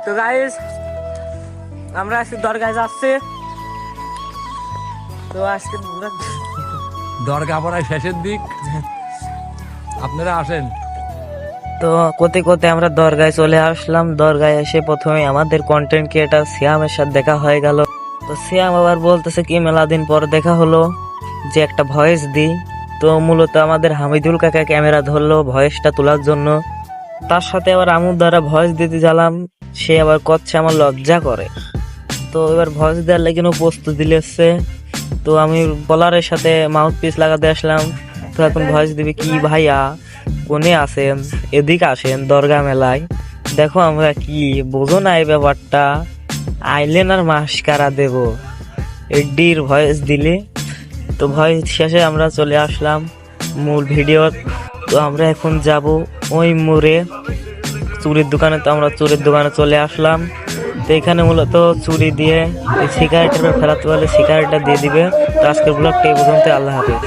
তো গাইস আমরা আজকে দরগায় যাচ্ছি। তো আজকে দরগা পড়ায় শেষের দিক, আপনারা আসেন। তো কোতে কোতে আমরা দরগায় চলে আসলাম। দরগায় এসে প্রথমে আমাদের কন্টেন্ট ক্রিয়েটার সিয়ামের সাথে দেখা হয়ে গেল। তো সিয়াম আবার বলতেছে কি মেলা দিন পর দেখা হলো, যে একটা ভয়েস দিই। তো মূলত আমাদের হামিদুল কাকা ক্যামেরা ধরলো ভয়েসটা তোলার জন্য। তার সাথে আবার আমুর দ্বারা ভয়েস দিতে গেলাম, সে আবার করছে আমার লজ্জা করে। তো এবার ভয়েস দেওয়ার লেগে প্রস্তুতি নিচ্ছে। তো আমি বলারের সাথে মাউথ পিস লাগাতে আসলাম। তো এখন ভয়েস দিবে কি ভাইয়া কোনে আসেন, এদিকে আসেন দরগা মেলায়, দেখো আমরা কি বোঝো না এই ব্যাপারটা, আইলেন আর মাস্কারা দেব এডির ভয়েস দিলে। তো ভয়েস শেষে আমরা চলে আসলাম মূল ভিডিও। তো আমরা এখন যাব ওই মোড়ে চুরির দোকানে। তো আমরা চুরির দোকানে চলে আসলাম। তো এখানে মূলত চুরি দিয়ে এই সিগারেটের ফেরাতে বলে সিগারেটটা দিয়ে দিবে। তো আজকের ব্লগটা এই পর্যন্ত, আল্লাহ হাফেজ।